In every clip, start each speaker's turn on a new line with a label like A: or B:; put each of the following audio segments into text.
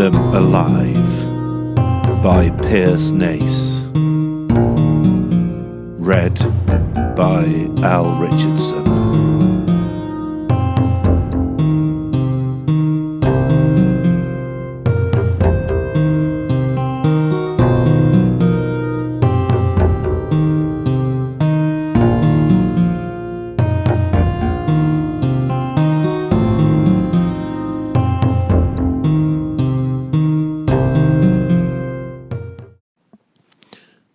A: Them Alive by Nace. Read by Al Richardson.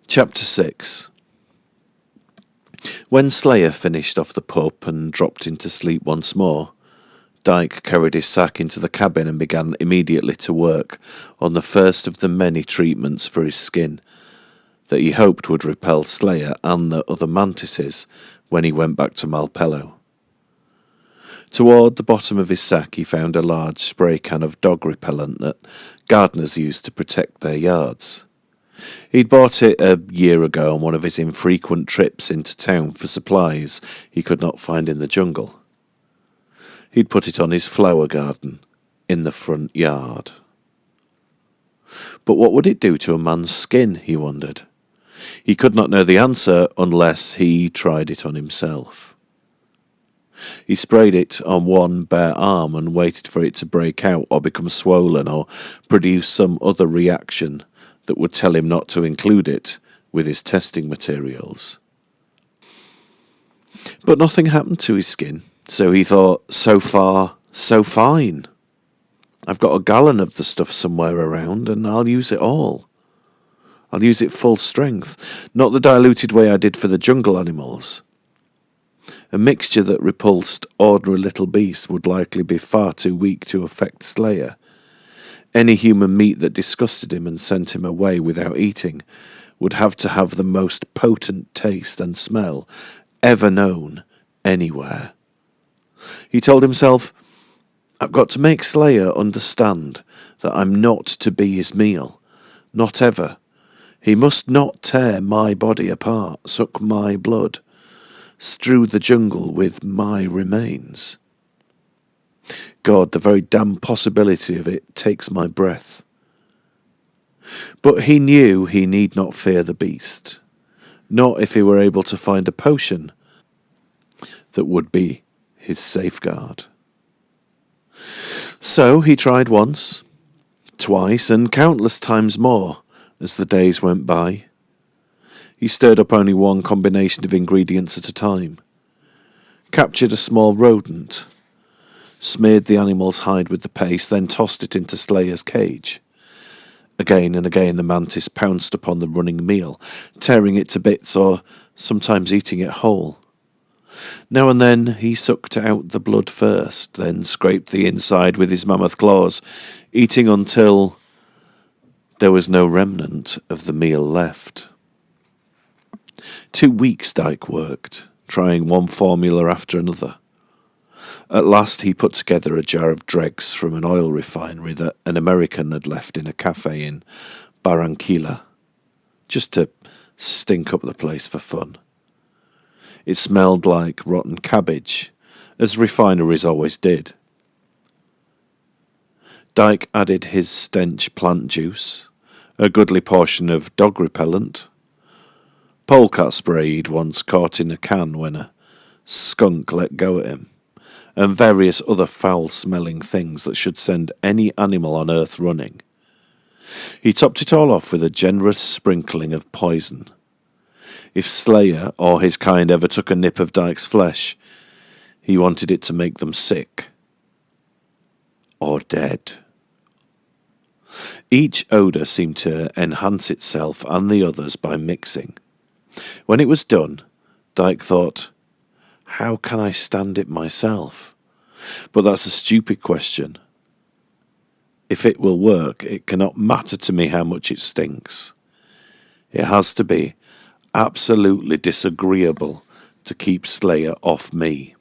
A: Chapter 6. When Slayer finished off the pup and dropped into sleep once more, Dyke carried his sack into the cabin and began immediately to work on the first of the many treatments for his skin that he hoped would repel Slayer and the other mantises when he went back to Malpelo. Toward the bottom of his sack he found a large spray can of dog repellent that gardeners use to protect their yards. He'd bought it a year ago on one of his infrequent trips into town for supplies he could not find in the jungle. He'd put it on his flower garden in the front yard. But what would it do to a man's skin, he wondered. He could not know the answer unless he tried it on himself. He sprayed it on one bare arm and waited for it to break out or become swollen or produce some other reaction that would tell him not to include it with his testing materials. But nothing happened to his skin, so he thought, so far, so fine. I've got a gallon of the stuff somewhere around, and I'll use it all. I'll use it full strength, not the diluted way I did for the jungle animals. A mixture that repulsed ordinary little beasts would likely be far too weak to affect Slayer. Any human meat that disgusted him and sent him away without eating would have to have the most potent taste and smell ever known anywhere. He told himself, I've got to make Slayer understand that I'm not to be his meal, not ever. He must not tear my body apart, suck my blood, strew the jungle with my remains. God, the very damn possibility of it takes my breath. But he knew he need not fear the beast, not if he were able to find a potion that would be his safeguard. So he tried once, twice, and countless times more as the days went by. He stirred up only one combination of ingredients at a time, captured a small rodent, smeared the animal's hide with the paste, then tossed it into Slayer's cage. Again and again the mantis pounced upon the running meal, tearing it to bits or sometimes eating it whole. Now and then he sucked out the blood first, then scraped the inside with his mammoth claws, eating until there was no remnant of the meal left. 2 weeks Dyke worked, trying one formula after another. At last he put together a jar of dregs from an oil refinery that an American had left in a cafe in Barranquilla, just to stink up the place for fun. It smelled like rotten cabbage, as refineries always did. Dyke added his stench plant juice, a goodly portion of dog repellent, polecat spray he'd once caught in a can when a skunk let go at him, and various other foul-smelling things that should send any animal on earth running. He topped it all off with a generous sprinkling of poison. If Slayer or his kind ever took a nip of Dyke's flesh, he wanted it to make them sick. Or dead. Each odour seemed to enhance itself and the others by mixing. When it was done, Dyke thought, how can I stand it myself? But that's a stupid question. If it will work, it cannot matter to me how much it stinks. It has to be absolutely disagreeable to keep Slayer off me.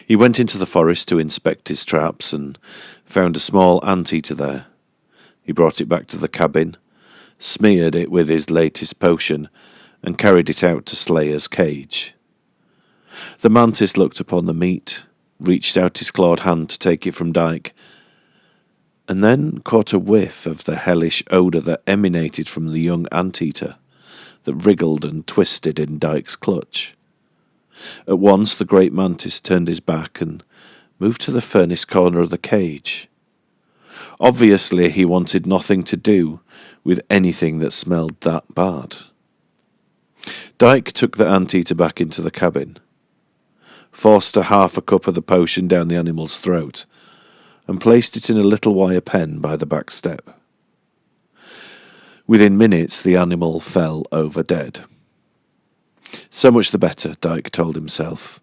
A: He went into the forest to inspect his traps and found a small anteater there. He brought it back to the cabin, smeared it with his latest potion, and carried it out to Slayer's cage. The mantis looked upon the meat, reached out his clawed hand to take it from Dyke, and then caught a whiff of the hellish odour that emanated from the young anteater that wriggled and twisted in Dyke's clutch. At once the great mantis turned his back and moved to the furnace corner of the cage. Obviously he wanted nothing to do with anything that smelled that bad. Dyke took the anteater back into the cabin, forced half a cup of the potion down the animal's throat, and placed it in a little wire pen by the back step. Within minutes the animal fell over dead. So much the better, Dyke told himself.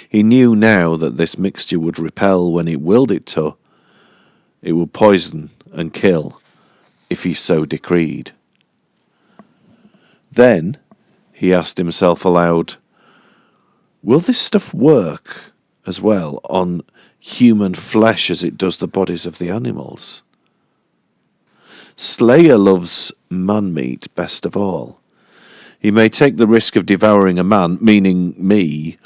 A: He knew now that this mixture would repel when it willed it to. It would poison and kill if he so decreed. Then he asked himself aloud, will this stuff work as well on human flesh as it does the bodies of the animals? Slayer loves man meat best of all. He may take the risk of devouring a man, meaning me,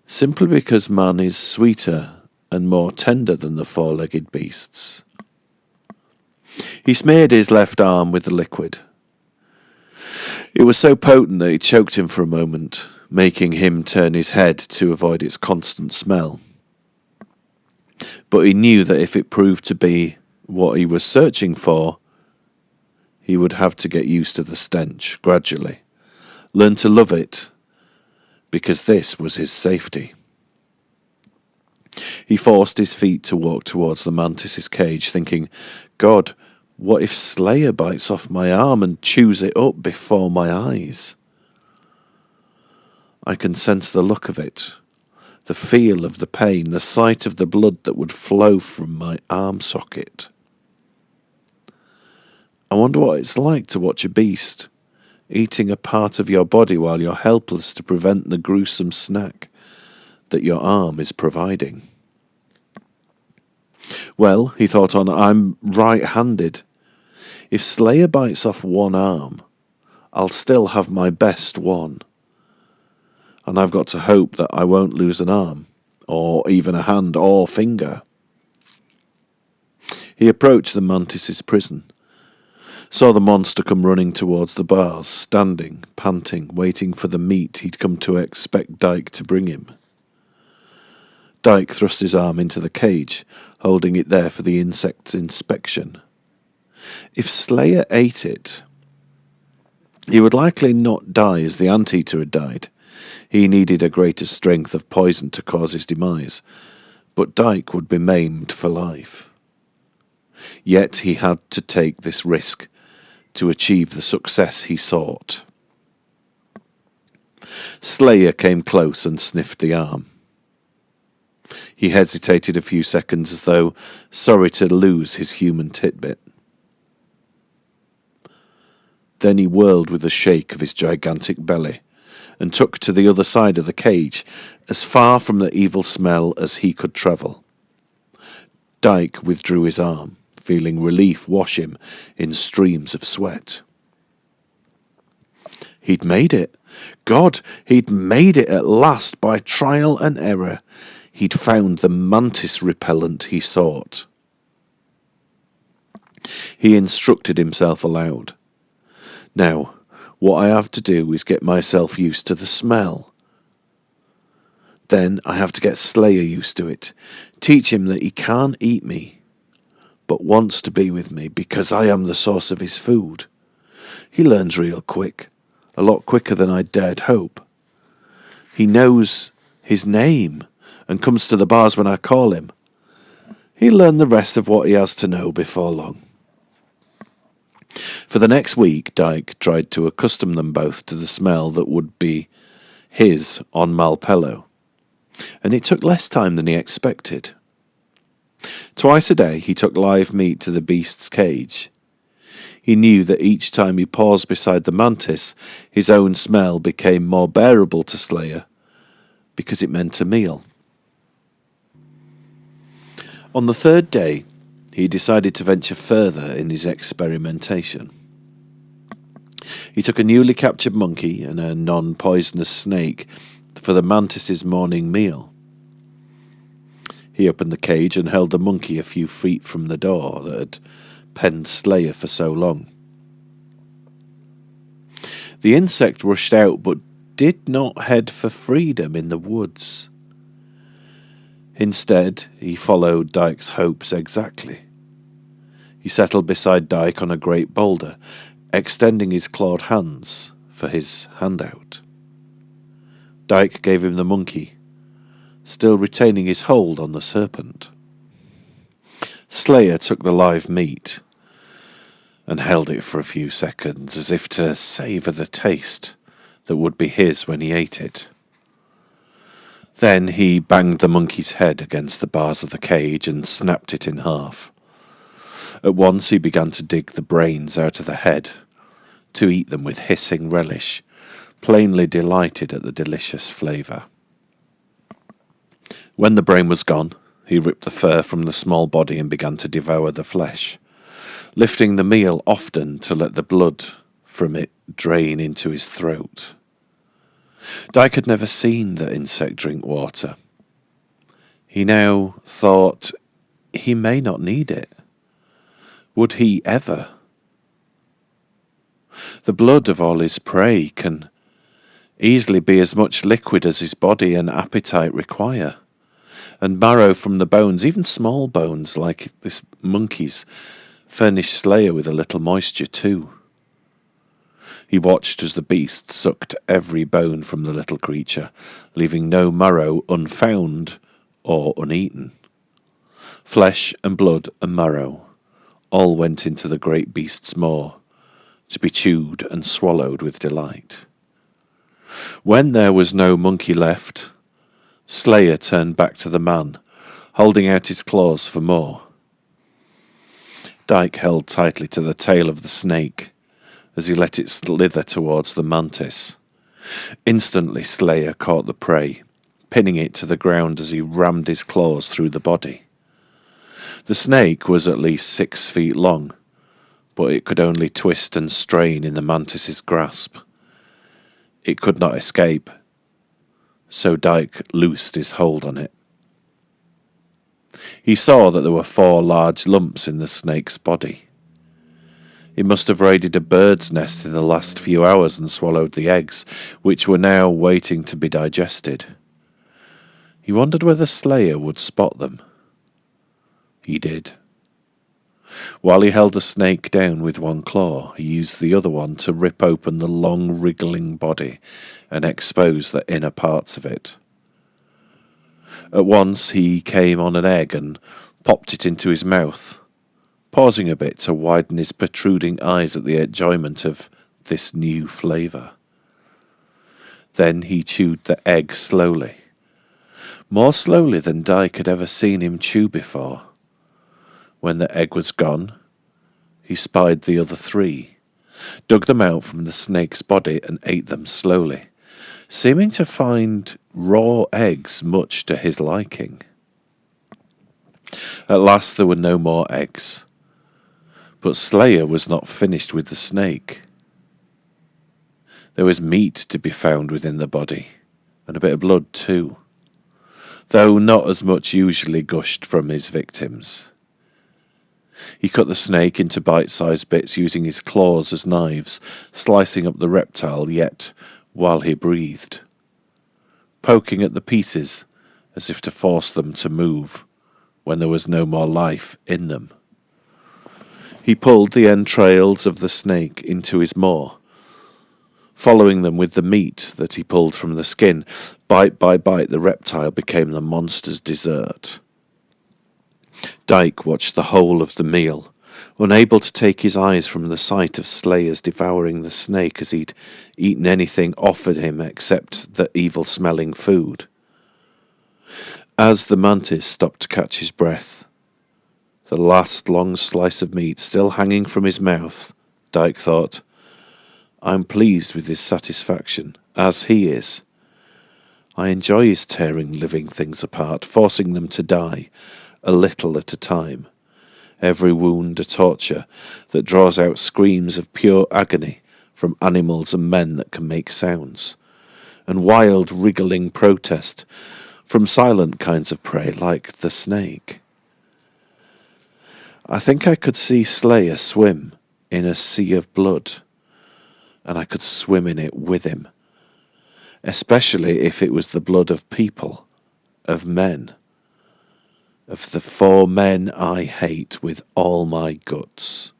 A: simply because man is sweeter and more tender than the four-legged beasts. He smeared his left arm with the liquid. It was so potent that it choked him for a moment, making him turn his head to avoid its constant smell. But he knew that if it proved to be what he was searching for, he would have to get used to the stench gradually, learn to love it, because this was his safety. He forced his feet to walk towards the mantis's cage, thinking, God, what if Slayer bites off my arm and chews it up before my eyes? I can sense the look of it, the feel of the pain, the sight of the blood that would flow from my arm socket. I wonder what it's like to watch a beast eating a part of your body while you're helpless to prevent the gruesome snack that your arm is providing. Well, he thought on, I'm right-handed. If Slayer bites off one arm, I'll still have my best one. And I've got to hope that I won't lose an arm, or even a hand or finger. He approached the mantis's prison, saw the monster come running towards the bars, standing, panting, waiting for the meat he'd come to expect Dyke to bring him. Dyke thrust his arm into the cage, holding it there for the insect's inspection. If Slayer ate it, he would likely not die as the anteater had died. He needed a greater strength of poison to cause his demise, but Dyke would be maimed for life. Yet he had to take this risk to achieve the success he sought. Slayer came close and sniffed the arm. He hesitated a few seconds as though sorry to lose his human titbit. Then he whirled with a shake of his gigantic belly and took to the other side of the cage, as far from the evil smell as he could travel. Dyke withdrew his arm, feeling relief wash him in streams of sweat. He'd made it. God, he'd made it at last by trial and error. He'd found the mantis repellent he sought. He instructed himself aloud. Now, what I have to do is get myself used to the smell. Then I have to get Slayer used to it, teach him that he can't eat me, but wants to be with me because I am the source of his food. He learns real quick, a lot quicker than I dared hope. He knows his name and comes to the bars when I call him. He'll learn the rest of what he has to know before long. For the next week, Dyke tried to accustom them both to the smell that would be his on Malpelo, and it took less time than he expected. Twice a day he took live meat to the beast's cage. He knew that each time he paused beside the mantis, his own smell became more bearable to Slayer, because it meant a meal. On the third day, he decided to venture further in his experimentation. He took a newly captured monkey and a non-poisonous snake for the mantis's morning meal. He opened the cage and held the monkey a few feet from the door that had penned Slayer for so long. The insect rushed out, but did not head for freedom in the woods. Instead, he followed Dyke's hopes exactly. He settled beside Dyke on a great boulder, extending his clawed hands for his handout. Dyke gave him the monkey, still retaining his hold on the serpent. Slayer took the live meat and held it for a few seconds as if to savour the taste that would be his when he ate it. Then he banged the monkey's head against the bars of the cage and snapped it in half. At once he began to dig the brains out of the head, to eat them with hissing relish, plainly delighted at the delicious flavour. When the brain was gone, he ripped the fur from the small body and began to devour the flesh, lifting the meal often to let the blood from it drain into his throat. Dyke had never seen the insect drink water. He now thought he may not need it. Would he ever? The blood of all his prey can easily be as much liquid as his body and appetite require, and marrow from the bones, even small bones like this monkey's, furnish Slayer with a little moisture too. He watched as the beast sucked every bone from the little creature, leaving no marrow unfound or uneaten. Flesh and blood and marrow all went into the great beast's maw, to be chewed and swallowed with delight. When there was no monkey left, Slayer turned back to the man, holding out his claws for more. Dyke held tightly to the tail of the snake as he let it slither towards the mantis. Instantly Slayer caught the prey, pinning it to the ground as he rammed his claws through the body. The snake was at least 6 feet long, but it could only twist and strain in the mantis's grasp. It could not escape, so Dyke loosed his hold on it. He saw that there were 4 large lumps in the snake's body. It must have raided a bird's nest in the last few hours and swallowed the eggs, which were now waiting to be digested. He wondered whether Slayer would spot them. He did. While he held the snake down with one claw, he used the other one to rip open the long, wriggling body and expose the inner parts of it. At once he came on an egg and popped it into his mouth, pausing a bit to widen his protruding eyes at the enjoyment of this new flavour. Then he chewed the egg slowly, more slowly than Dyke had ever seen him chew before. When the egg was gone, he spied the other 3, dug them out from the snake's body and ate them slowly, seeming to find raw eggs much to his liking. At last there were no more eggs, but Slayer was not finished with the snake. There was meat to be found within the body, and a bit of blood too, though not as much usually gushed from his victims. He cut the snake into bite-sized bits using his claws as knives, slicing up the reptile yet while he breathed, poking at the pieces as if to force them to move when there was no more life in them. He pulled the entrails of the snake into his maw, following them with the meat that he pulled from the skin. Bite by bite, the reptile became the monster's dessert. Dyke watched the whole of the meal, unable to take his eyes from the sight of Slayer's devouring the snake as he'd eaten anything offered him except the evil-smelling food. As the mantis stopped to catch his breath, the last long slice of meat still hanging from his mouth, Dyke thought, "I'm pleased with his satisfaction, as he is. I enjoy his tearing living things apart, forcing them to die, a little at a time, every wound a torture that draws out screams of pure agony from animals and men that can make sounds, and wild wriggling protest from silent kinds of prey like the snake. I think I could see Slayer swim in a sea of blood, and I could swim in it with him, especially if it was the blood of people, of men, of the 4 men I hate with all my guts.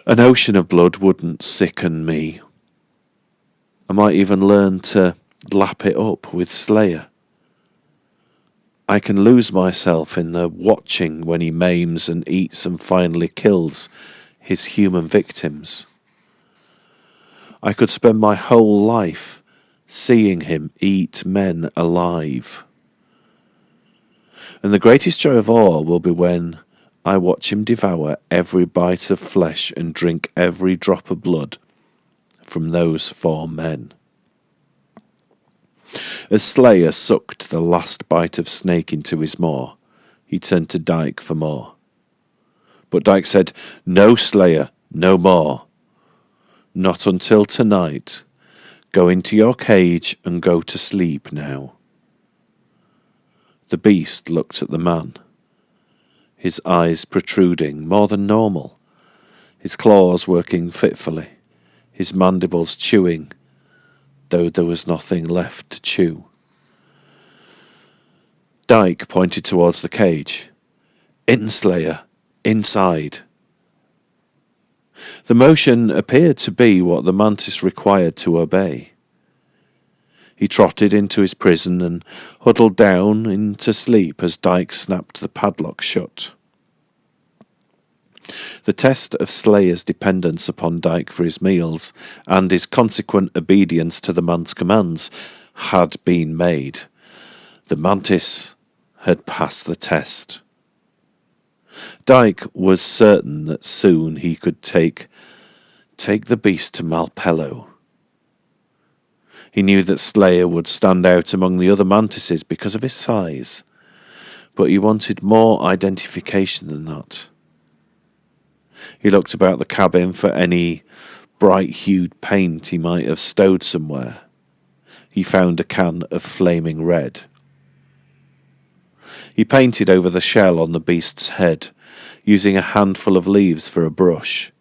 A: An ocean of blood wouldn't sicken me. I might even learn to lap it up with Slayer. I can lose myself in the watching when he maims and eats and finally kills his human victims. I could spend my whole life seeing him eat men alive. And the greatest joy of all will be when I watch him devour every bite of flesh and drink every drop of blood from those 4 men. As Slayer sucked the last bite of snake into his maw, he turned to Dyke for more. But Dyke said, "No, Slayer, no more. Not until tonight. Go into your cage and go to sleep now." The beast looked at the man, his eyes protruding more than normal, his claws working fitfully, his mandibles chewing, though there was nothing left to chew. Dyke pointed towards the cage. "In, Slayer, inside." The motion appeared to be what the mantis required to obey. He trotted into his prison and huddled down into sleep as Dyke snapped the padlock shut. The test of Slayer's dependence upon Dyke for his meals and his consequent obedience to the man's commands had been made. The mantis had passed the test. Dyke was certain that soon he could take the beast to Malpelo. He knew that Slayer would stand out among the other mantises because of his size, but he wanted more identification than that. He looked about the cabin for any bright-hued paint he might have stowed somewhere. He found a can of flaming red. He painted over the shell on the beast's head, using a handful of leaves for a brush.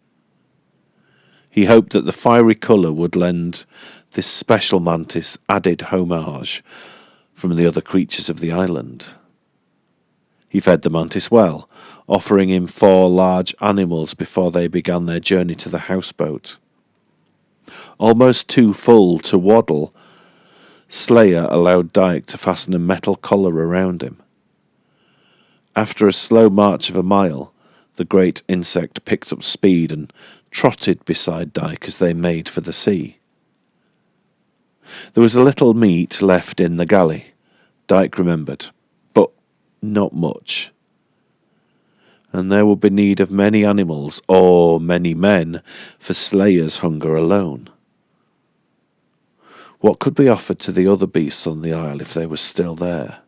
A: He hoped that the fiery colour would lend this special mantis added homage from the other creatures of the island. He fed the mantis well, offering him 4 large animals before they began their journey to the houseboat. Almost too full to waddle, Slayer allowed Dyke to fasten a metal collar around him. After a slow march of a mile, the great insect picked up speed and trotted beside Dyke as they made for the sea. There was a little meat left in the galley, Dyke remembered, but not much. And there would be need of many animals, or many men, for Slayer's hunger alone. What could be offered to the other beasts on the isle if they were still there?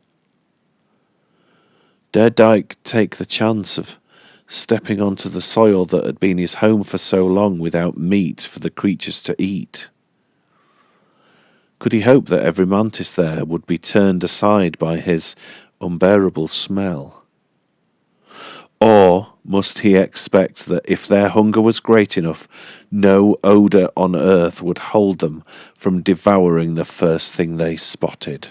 A: Dared Dyke take the chance of stepping onto the soil that had been his home for so long without meat for the creatures to eat? Could he hope that every mantis there would be turned aside by his unbearable smell? Or must he expect that if their hunger was great enough, no odour on earth would hold them from devouring the first thing they spotted?